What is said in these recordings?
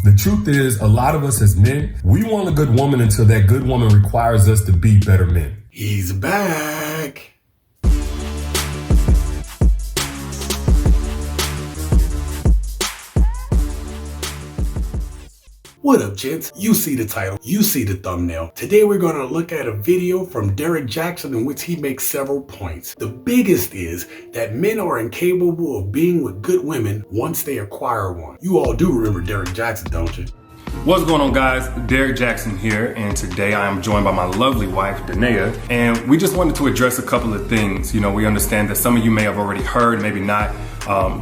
The truth is, a lot of us as men, we want a good woman until that good woman requires us to be better men. He's back. What up, gents? You see the title, you see the thumbnail. Today we're going to look at a video from Derrick Jaxn in which he makes several points. The biggest is that men are incapable of being with good women once they acquire one. You all do remember Derrick Jaxn, don't you? What's going on, guys? Derrick Jaxn here, and today I am joined by my lovely wife, Danae, and we just wanted to address a couple of things. You know, we understand that some of you may have already heard, maybe not,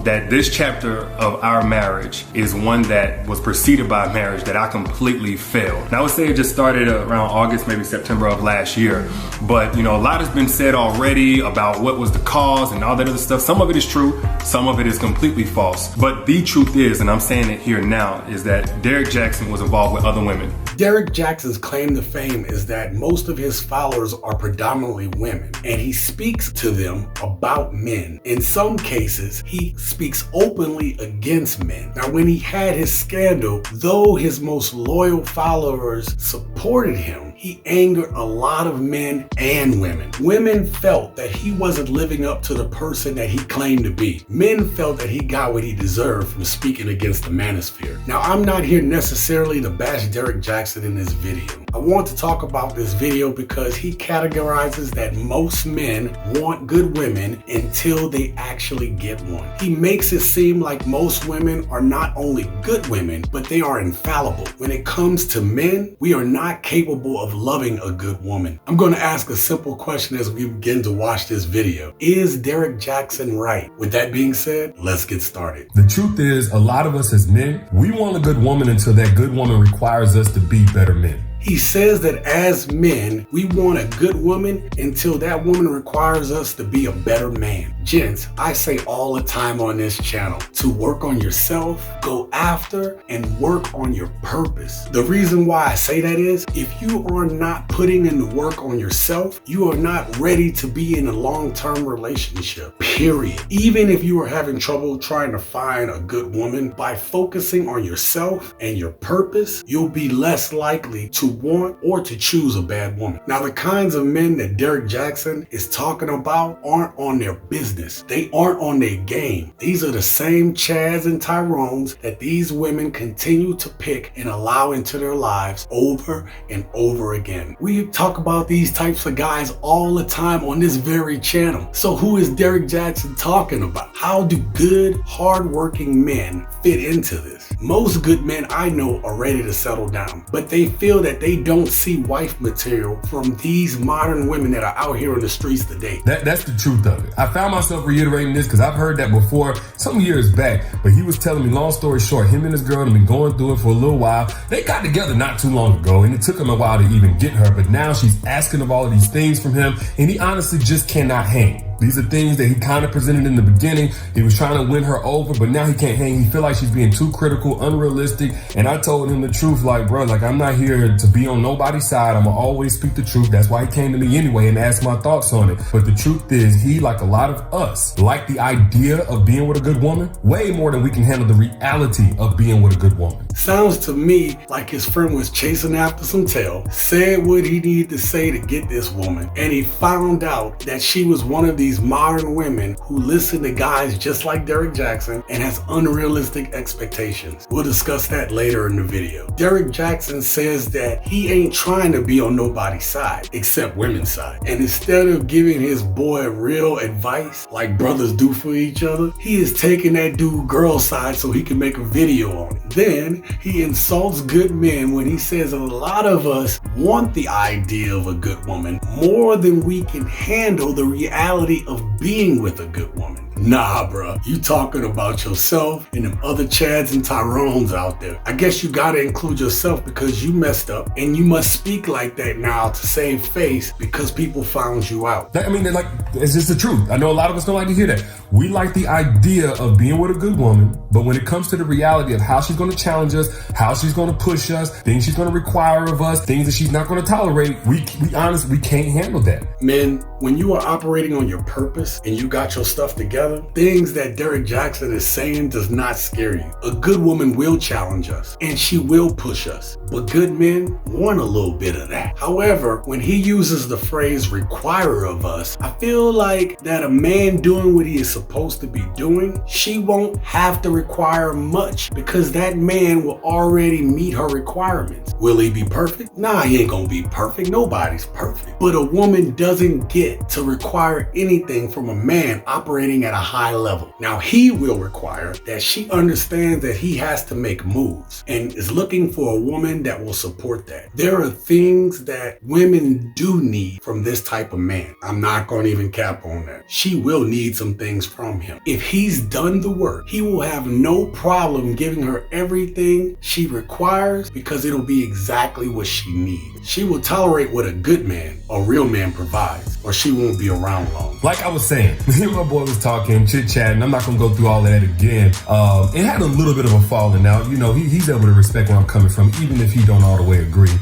that this chapter of our marriage is one that was preceded by a marriage that I completely failed. And I would say it just started around August, maybe September of last year. But, you know, a lot has been said already about what was the cause and all that other stuff. Some of it is true, some of it is completely false. But the truth is, and I'm saying it here now, is that Derrick Jaxn was involved with other women. Derrick Jaxn's claim to fame is that most of his followers are predominantly women, and he speaks to them about men. In some cases, he speaks openly against men. Now, when he had his scandal, though his most loyal followers supported him, he angered a lot of men and women. Women felt that he wasn't living up to the person that he claimed to be. Men felt that he got what he deserved from speaking against the manosphere. Now, I'm not here necessarily to bash Derrick Jaxn in this video. I want to talk about this video because he categorizes that most men want good women until they actually get one. He makes it seem like most women are not only good women, but they are infallible. When it comes to men, we are not capable of loving a good woman. I'm going to ask a simple question as we begin to watch this video. Is Derrick Jaxn right? With that being said, let's get started. The truth is, a lot of us as men, we want a good woman until that good woman requires us to be better men. He says that as men, we want a good woman until that woman requires us to be a better man. Gents, I say all the time on this channel to work on yourself, go after, and work on your purpose. The reason why I say that is if you are not putting in the work on yourself, you are not ready to be in a long-term relationship, period. Even if you are having trouble trying to find a good woman, by focusing on yourself and your purpose, you'll be less likely to want or to choose a bad woman. Now, the kinds of men that Derrick Jaxn is talking about aren't on their business. They aren't on their game. These are the same Chads and Tyrones that these women continue to pick and allow into their lives over and over again. We talk about these types of guys all the time on this very channel. So who is Derrick Jaxn talking about? How do good, hardworking men fit into this? Most good men I know are ready to settle down, but they feel that they don't see wife material from these modern women that are out here in the streets today. That's the truth of it. I found myself reiterating this because I've heard that before some years back, but he was telling me, long story short, him and his girl have been going through it for a little while. They got together not too long ago, and it took him a while to even get her, but now she's asking of all of these things from him, and he honestly just cannot hang. These are things that he kind of presented in the beginning. He was trying to win her over, but now he can't hang. He feel like she's being too critical, unrealistic. And I told him the truth, like, bro, like, I'm not here to be on nobody's side. I'm gonna always speak the truth. That's why he came to me anyway and asked my thoughts on it. But the truth is, he, like a lot of us, like the idea of being with a good woman way more than we can handle the reality of being with a good woman. Sounds to me like his friend was chasing after some tail, said what he needed to say to get this woman, and he found out that she was one of these modern women who listen to guys just like Derrick Jaxn and has unrealistic expectations. We'll discuss that later in the video. Derrick Jaxn says that he ain't trying to be on nobody's side except women's side, and instead of giving his boy real advice like brothers do for each other, he is taking that dude girl's side so he can make a video on it. Then he insults good men when he says a lot of us want the idea of a good woman more than we can handle the reality of being with a good woman. Nah, bruh, you talking about yourself and them other Chads and Tyrones out there. I guess you gotta include yourself because you messed up, and you must speak like that now to save face because people found you out. I mean, it's just the truth. I know a lot of us don't like to hear that. We like the idea of being with a good woman, but when it comes to the reality of how she's gonna challenge us, how she's gonna push us, things she's gonna require of us, things that she's not gonna tolerate, we honestly, we can't handle that. Men, when you are operating on your purpose and you got your stuff together, together, things that Derrick Jaxn is saying does not scare you. A good woman will challenge us and she will push us, but good men want a little bit of that. However, when he uses the phrase require of us, I feel like that a man doing what he is supposed to be doing, she won't have to require much because that man will already meet her requirements. Will he be perfect? Nah, he ain't gonna be perfect. Nobody's perfect. But a woman doesn't get to require anything from a man operating at a high level. Now, he will require that she understands that he has to make moves and is looking for a woman that will support that. There are things that women do need from this type of man. I'm not going to even cap on that. She will need some things from him. If he's done the work, he will have no problem giving her everything she requires because it'll be exactly what she needs. She will tolerate what a good man, a real man provides, or she won't be around long. Like I was saying, me and my boy was talking, chit-chatting. I'm not going to go through all of that again. It had a little bit of a falling out. You know, he's able to respect where I'm coming from, even if he don't all the way agree.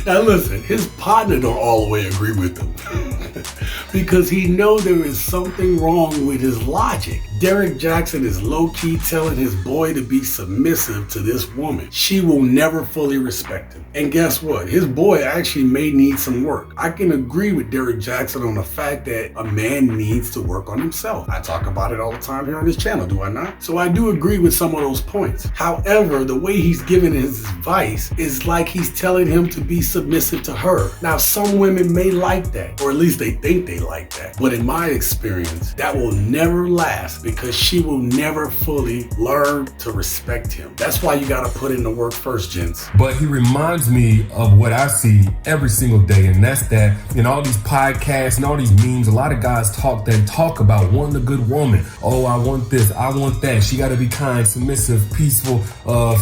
Now listen, his partner don't all the way agree with him because he know there is something wrong with his logic. Derrick Jaxn is low-key telling his boy to be submissive to this woman. She will never fully respect him. And guess what? His boy actually may need some work. I can agree with Derrick Jaxn on the fact that a man needs to work on himself. I talk about it all the time here on this channel, do I not? So I do agree with some of those points. However, the way he's giving his advice is like he's telling him to be submissive to her. Now, some women may like that, or at least they think they like that. But in my experience, that will never last because she will never fully learn to respect him. That's why you gotta put in the work first, gents. But he reminds me of what I see every single day, and that's that in all these podcasts and all these memes, a lot of guys talk about wanting a good woman. Oh, I want this, I want that. She gotta be kind, submissive, peaceful,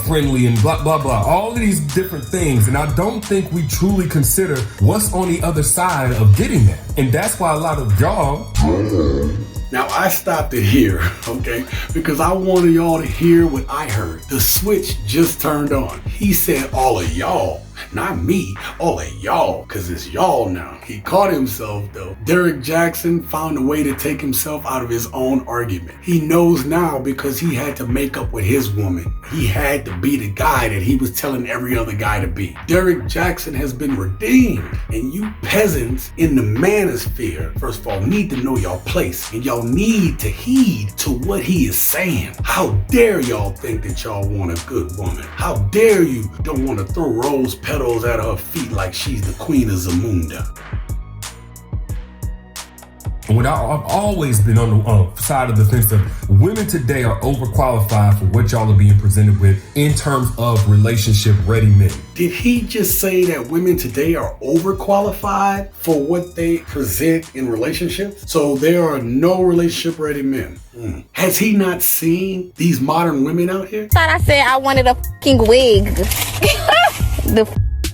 friendly, and blah, blah, blah. All of these different things. And I don't think we truly consider what's on the other side of getting that. And that's why a lot of y'all... Now, I stopped it here, okay? Because I wanted y'all to hear what I heard. The switch just turned on. He said all of y'all. Not me, all of y'all, because it's y'all now. He caught himself though. Derrick Jaxn found a way to take himself out of his own argument. He knows now because he had to make up with his woman. He had to be the guy that he was telling every other guy to be. Derrick Jaxn has been redeemed, and you peasants in the manosphere, first of all, need to know y'all place, and y'all need to heed to what he is saying. How dare y'all think that y'all want a good woman? How dare you don't want to throw rose petals at her feet like she's the queen of Zamunda? When I've always been on the side of the fence of women today are overqualified for what y'all are being presented with in terms of relationship ready men. Did he just say that women today are overqualified for what they present in relationships? So there are no relationship ready men. Has he not seen these modern women out here? Thought I said I wanted a fucking wig.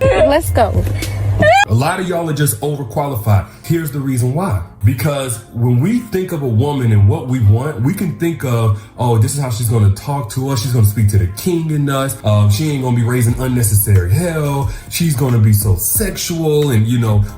Let's go. A lot of y'all are just overqualified. Here's the reason why. Because when we think of a woman and what we want, we can think of, oh, this is how she's going to talk to us. She's going to speak to the king in us. She ain't going to be raising unnecessary hell. She's going to be so sexual and,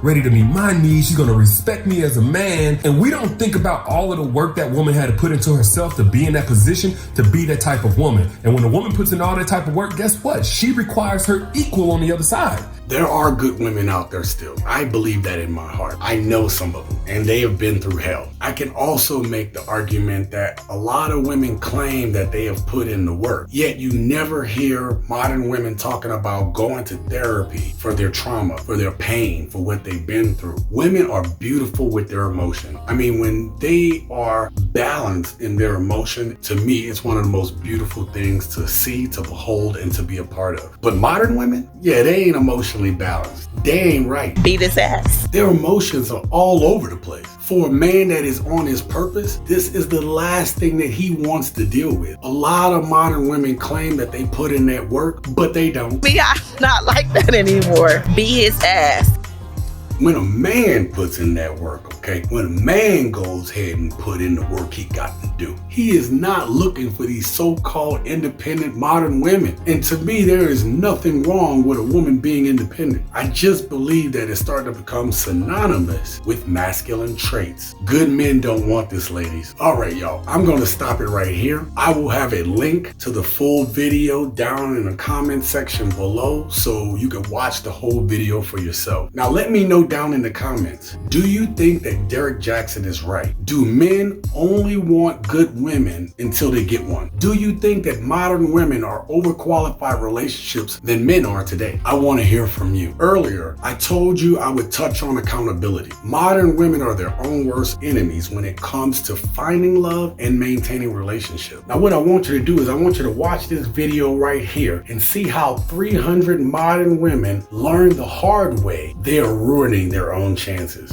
ready to meet my needs. She's going to respect me as a man. And we don't think about all of the work that woman had to put into herself to be in that position, to be that type of woman. And when a woman puts in all that type of work, guess what? She requires her equal on the other side. There are good women out there still. I believe that in my heart. I know some of them, and they have been through hell. I can also make the argument that a lot of women claim that they have put in the work, yet you never hear modern women talking about going to therapy for their trauma, for their pain, for what they've been through. Women are beautiful with their emotion. I mean, when they are balanced in their emotion, to me, it's one of the most beautiful things to see, to behold, and to be a part of. But modern women, yeah, they ain't emotionally balanced. They ain't right. Beat his ass. Their emotions are all over the place. For a man that is on his purpose, this is the last thing that he wants to deal with. A lot of modern women claim that they put in that work, but they don't. Me, I'm not like that anymore. Beat his ass. When a man puts in that work, okay? When a man goes ahead and put in the work he got to do, He is not looking for these so-called independent modern women. And to me, there is nothing wrong with a woman being independent. I just believe that it's starting to become synonymous with masculine traits. Good men don't want this, ladies. All right, y'all, I'm going to stop it right here. I will have a link to the full video down in the comment section below so you can watch the whole video for yourself. Now, let me know down in the comments, do you think that Derrick Jaxn is right? Do men only want good women until they get one? Do you think that modern women are overqualified relationships than men are today? I want to hear from you. Earlier, I told you I would touch on accountability. Modern women are their own worst enemies when it comes to finding love and maintaining relationships. Now, what I want you to do is I want you to watch this video right here and see how 300 modern women learned the hard way they are ruining their own chances.